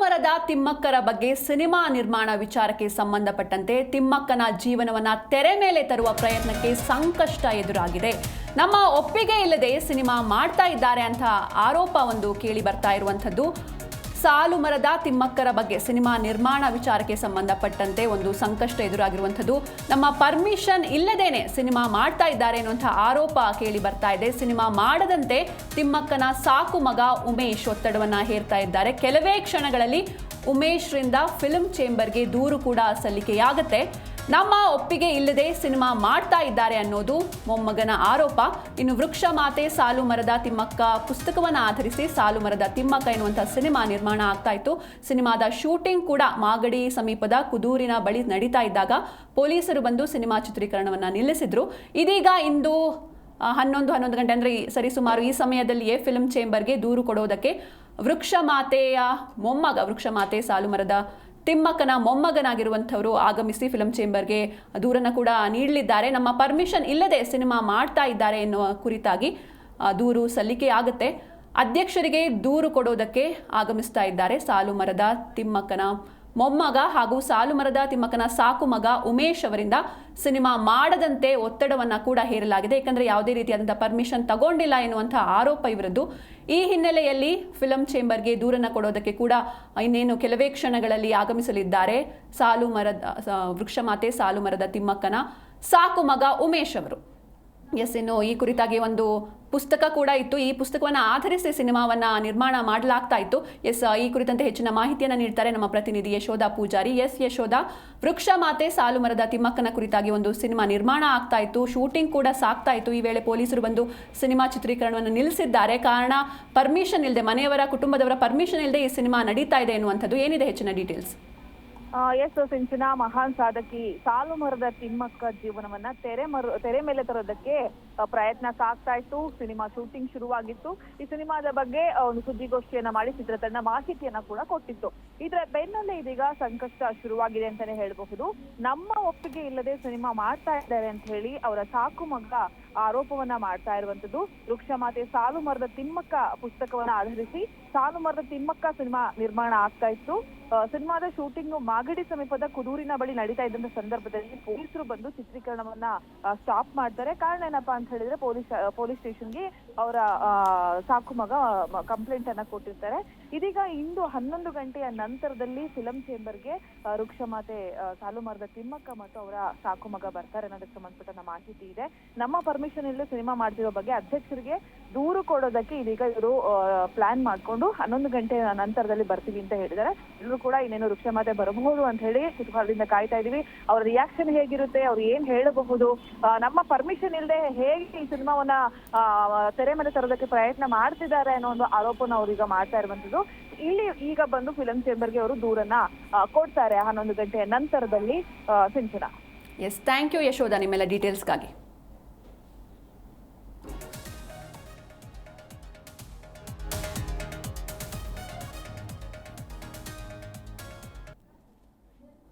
ಮರದ ತಿಮ್ಮಕ್ಕರ ಬಗ್ಗೆ ಸಿನಿಮಾ ನಿರ್ಮಾಣ ವಿಚಾರಕ್ಕೆ ಸಂಬಂಧಪಟ್ಟಂತೆ ತಿಮ್ಮಕ್ಕನ ಜೀವನವನ್ನ ತೆರೆ ಮೇಲೆ ತರುವ ಪ್ರಯತ್ನಕ್ಕೆ ಸಂಕಷ್ಟ ಎದುರಾಗಿದೆ. ನಮ್ಮ ಒಪ್ಪಿಗೆ ಇಲ್ಲದೆ ಸಿನಿಮಾ ಮಾಡ್ತಾ ಇದ್ದಾರೆ ಅಂತ ಆರೋಪ ಒಂದು ಕೇಳಿ ಬರ್ತಾ ಇರುವಂಥದ್ದು. ಸಾಲು ಮರದ ತಿಮ್ಮಕ್ಕರ ಬಗ್ಗೆ ಸಿನಿಮಾ ನಿರ್ಮಾಣ ವಿಚಾರಕ್ಕೆ ಸಂಬಂಧಪಟ್ಟಂತೆ ಒಂದು ಸಂಕಷ್ಟ ಎದುರಾಗಿರುವಂಥದ್ದು. ನಮ್ಮ ಪರ್ಮಿಷನ್ ಇಲ್ಲದೇನೆ ಸಿನಿಮಾ ಮಾಡ್ತಾ ಇದ್ದಾರೆ ಅನ್ನುವಂಥ ಆರೋಪ ಕೇಳಿ ಬರ್ತಾ ಇದೆ. ಸಿನಿಮಾ ಮಾಡದಂತೆ ತಿಮ್ಮಕ್ಕನ ಸಾಕು ಮಗ ಉಮೇಶ್ ಒತ್ತಡವನ್ನ ಹೇರ್ತಾ ಇದ್ದಾರೆ. ಕೆಲವೇ ಕ್ಷಣಗಳಲ್ಲಿ ಉಮೇಶ್ರಿಂದ ಫಿಲ್ಮ್ ಚೇಂಬರ್ಗೆ ದೂರು ಕೂಡ ಸಲ್ಲಿಕೆಯಾಗುತ್ತೆ. ನಮ್ಮ ಒಪ್ಪಿಗೆ ಇಲ್ಲದೆ ಸಿನಿಮಾ ಮಾಡ್ತಾ ಇದ್ದಾರೆ ಅನ್ನೋದು ಮೊಮ್ಮಗನ ಆರೋಪ. ಇನ್ನು ವೃಕ್ಷ ಮಾತೆ ಸಾಲು ಮರದ ತಿಮ್ಮಕ್ಕ ಪುಸ್ತಕವನ್ನು ಆಧರಿಸಿ ಸಾಲು ಮರದ ತಿಮ್ಮಕ್ಕ ಎನ್ನುವಂಥ ಸಿನಿಮಾ ನಿರ್ಮಾಣ ಆಗ್ತಾ ಇತ್ತು. ಸಿನಿಮಾದ ಶೂಟಿಂಗ್ ಕೂಡ ಮಾಗಡಿ ಸಮೀಪದ ಕುದೂರಿನ ಬಳಿ ನಡೀತಾ ಇದ್ದಾಗ ಪೊಲೀಸರು ಬಂದು ಸಿನಿಮಾ ಚಿತ್ರೀಕರಣವನ್ನು ನಿಲ್ಲಿಸಿದ್ರು. ಇದೀಗ ಇಂದು 11 ಗಂಟೆ ಅಂದರೆ ಸರಿಸುಮಾರು ಈ ಸಮಯದಲ್ಲಿಯೇ ಫಿಲ್ಮ್ ಚೇಂಬರ್ಗೆ ದೂರು ಕೊಡೋದಕ್ಕೆ ವೃಕ್ಷ ಮಾತೆ ಸಾಲು ಮರದ ತಿಮ್ಮಕ್ಕನ ಮೊಮ್ಮಗನಾಗಿರುವಂಥವರು ಆಗಮಿಸಿ ಫಿಲ್ಮ್ ಚೇಂಬರ್ಗೆ ದೂರನ್ನು ಕೂಡ ನೀಡಲಿದ್ದಾರೆ. ನಮ್ಮ ಪರ್ಮಿಷನ್ ಇಲ್ಲದೆ ಸಿನಿಮಾ ಮಾಡ್ತಾ ಇದ್ದಾರೆ ಎನ್ನುವ ಕುರಿತಾಗಿ ದೂರು ಸಲ್ಲಿಕೆಯಾಗುತ್ತೆ. ಅಧ್ಯಕ್ಷರಿಗೆ ದೂರು ಕೊಡೋದಕ್ಕೆ ಆಗಮಿಸ್ತಾ ಇದ್ದಾರೆ ಸಾಲು ಮರದ ತಿಮ್ಮಕ್ಕನ ಮೊಮ್ಮಗ ಹಾಗೂ ಸಾಲು ಮರದ ತಿಮ್ಮಕ್ಕನ ಸಾಕು ಮಗ ಉಮೇಶ್ ಅವರಿಂದ ಸಿನಿಮಾ ಮಾಡದಂತೆ ಒತ್ತಡವನ್ನು ಕೂಡ ಹೇರಲಾಗಿದೆ. ಯಾಕಂದರೆ ಯಾವುದೇ ರೀತಿಯಾದಂಥ ಪರ್ಮಿಷನ್ ತಗೊಂಡಿಲ್ಲ ಎನ್ನುವಂಥ ಆರೋಪ ಇವರದ್ದು. ಈ ಹಿನ್ನೆಲೆಯಲ್ಲಿ ಫಿಲಂ ಚೇಂಬರ್ಗೆ ದೂರನ್ನು ಕೊಡೋದಕ್ಕೆ ಕೂಡ ಇನ್ನೇನು ಕೆಲವೇ ಕ್ಷಣಗಳಲ್ಲಿ ಆಗಮಿಸಲಿದ್ದಾರೆ ವೃಕ್ಷ ಮಾತೆ ಸಾಲು ಮರದ ತಿಮ್ಮಕ್ಕನ ಸಾಕು ಮಗ ಉಮೇಶ್ ಅವರು. ಇನ್ನು ಈ ಕುರಿತಾಗಿ ಒಂದು ಪುಸ್ತಕ ಕೂಡ ಇತ್ತು. ಈ ಪುಸ್ತಕವನ್ನು ಆಧರಿಸಿ ಸಿನಿಮಾವನ್ನ ನಿರ್ಮಾಣ ಮಾಡಲಾಗ್ತಾ ಇತ್ತು. ಈ ಕುರಿತಂತೆ ಹೆಚ್ಚಿನ ಮಾಹಿತಿಯನ್ನು ನೀಡ್ತಾರೆ ನಮ್ಮ ಪ್ರತಿನಿಧಿ ಯಶೋಧ ಪೂಜಾರಿ. ಯಶೋಧ, ವೃಕ್ಷ ಮಾತೆ ಸಾಲು ಮರದ ತಿಮ್ಮಕ್ಕನ ಕುರಿತಾಗಿ ಒಂದು ಸಿನಿಮಾ ನಿರ್ಮಾಣ ಆಗ್ತಾ ಇತ್ತು, ಶೂಟಿಂಗ್ ಕೂಡ ಸಾಗ್ತಾ ಇತ್ತು. ಈ ವೇಳೆ ಪೊಲೀಸರು ಬಂದು ಸಿನಿಮಾ ಚಿತ್ರೀಕರಣವನ್ನು ನಿಲ್ಲಿಸಿದ್ದಾರೆ. ಕಾರಣ ಪರ್ಮಿಷನ್ ಇಲ್ಲದೆ, ಮನೆಯವರ ಕುಟುಂಬದವರ ಪರ್ಮಿಷನ್ ಇಲ್ಲದೆ ಈ ಸಿನಿಮಾ ನಡೀತಾ ಇದೆ ಎನ್ನುವಂಥದ್ದು. ಏನಿದೆ ಹೆಚ್ಚಿನ ಡೀಟೇಲ್ಸ್? ಎಸ್ ಸಿಂಚನ, ಮಹಾನ್ ಸಾಧಕಿ ಸಾಲು ಮರದ ತಿಮ್ಮಕ್ಕ ಜೀವನವನ್ನ ತೆರೆ ಮೇಲೆ ತರೋದಕ್ಕೆ ಪ್ರಯತ್ನ ಸಾಗ್ತಾ ಇತ್ತು. ಸಿನಿಮಾ ಶೂಟಿಂಗ್ ಶುರುವಾಗಿತ್ತು. ಈ ಸಿನಿಮಾದ ಬಗ್ಗೆ ಒಂದು ಸುದ್ದಿಗೋಷ್ಠಿಯನ್ನ ಮಾಡಿ ಚಿತ್ರತಂಡ ಮಾಹಿತಿಯನ್ನ ಕೂಡ ಕೊಟ್ಟಿತ್ತು. ಇದರ ಬೆನ್ನಲ್ಲೇ ಇದೀಗ ಸಂಕಷ್ಟ ಶುರುವಾಗಿದೆ ಅಂತಾನೆ ಹೇಳಬಹುದು. ನಮ್ಮ ಒಪ್ಪಿಗೆ ಇಲ್ಲದೆ ಸಿನಿಮಾ ಮಾಡ್ತಾ ಇದ್ದಾರೆ ಅಂತ ಹೇಳಿ ಅವರ ಸಾಕು ಮಗ ಆರೋಪವನ್ನ ಮಾಡ್ತಾ ಇರುವಂತದ್ದು. ವೃಕ್ಷ ಮಾತೆ ಸಾಲು ಮರದ ತಿಮ್ಮಕ್ಕ ಪುಸ್ತಕವನ್ನ ಆಧರಿಸಿ ಸಾಲು ಮರದ ತಿಮ್ಮಕ್ಕ ಸಿನಿಮಾ ನಿರ್ಮಾಣ ಆಗ್ತಾ ಇತ್ತು. ಸಿನಿಮಾದ ಶೂಟಿಂಗ್ ಮಾಗಡಿ ಸಮೀಪದ ಕುದೂರಿನ ಬಳಿ ನಡೀತಾ ಇದ್ದಂತ ಸಂದರ್ಭದಲ್ಲಿ ಪೊಲೀಸರು ಬಂದು ಚಿತ್ರೀಕರಣವನ್ನ ಸ್ಟಾಪ್ ಮಾಡ್ತಾರೆ. ಕಾರಣ ಏನಪ್ಪಾ ಅಂತ ಹೇಳಿದ್ರೆ ಪೊಲೀಸ್ ಸ್ಟೇಷನ್ಗೆ ಅವರ ಸಾಕು ಮಗ ಕಂಪ್ಲೇಂಟ್ ಅನ್ನ ಕೊಟ್ಟಿರ್ತಾರೆ. ಇದೀಗ ಇಂದು 11 ಗಂಟೆಯ ನಂತರದಲ್ಲಿ ಫಿಲಂ ಚೇಂಬರ್ಗೆ ವೃಕ್ಷ ಮಾತೆ ಸಾಲು ಮರದ ತಿಮ್ಮಕ್ಕ ಮತ್ತು ಅವರ ಸಾಕು ಮಗ ಬರ್ತಾರೆ ಅನ್ನೋದಕ್ಕೆ ಸಂಬಂಧಪಟ್ಟ ಮಾಹಿತಿ ಇದೆ. ನಮ್ಮ ಪರ್ಮಿಷನ್ ಇಲ್ಲದೆ ಸಿನಿಮಾ ಮಾಡ್ತಿರೋ ಬಗ್ಗೆ ಅಧ್ಯಕ್ಷರಿಗೆ ದೂರು ಕೊಡೋದಕ್ಕೆ ಇದೀಗ ಇವರು ಪ್ಲಾನ್ ಮಾಡ್ಕೊಂಡು 11 ಗಂಟೆಯ ನಂತರದಲ್ಲಿ ಬರ್ತೀವಿ ಅಂತ ಹೇಳಿದ್ದಾರೆ. ಎಲ್ಲರೂ ಕೂಡ ಇನ್ನೇನು ವೃಕ್ಷ ಮಾತೆ ಬರಬಹುದು ಅಂತ ಹೇಳಿ ಕುತೂಹಲದಿಂದ ಕಾಯ್ತಾ ಇದೀವಿ. ಅವ್ರ ರಿಯಾಕ್ಷನ್ ಹೇಗಿರುತ್ತೆ, ಅವ್ರು ಏನ್ ಹೇಳಬಹುದು, ನಮ್ಮ ಪರ್ಮಿಷನ್ ಇಲ್ಲದೆ ಹೇಗೆ ಈ ಸಿನಿಮಾವನ್ನ ತೆರೆ ಮೇಲೆ ತರೋದಕ್ಕೆ ಪ್ರಯತ್ನ ಮಾಡ್ತಿದ್ದಾರೆ ಅನ್ನೋ ಒಂದು ಆರೋಪನ ಅವ್ರೀಗ ಮಾಡ್ತಾ ಇರುವಂತದ್ದು. ಇಲ್ಲಿ ಈಗ ಬಂದು ಫಿಲಂ ಚೇಂಬರ್ಗೆ ಅವರು ದೂರನ್ನ ಕೊಡ್ತಾರೆ 11 ಗಂಟೆಯ ನಂತರದಲ್ಲಿ. ಸಿಂಚನ. ಎಸ್, ಥ್ಯಾಂಕ್ ಯು ಯಶೋಧ ನಿಮ್ಮೆಲ್ಲ ಡೀಟೇಲ್ಸ್ಗಾಗಿ.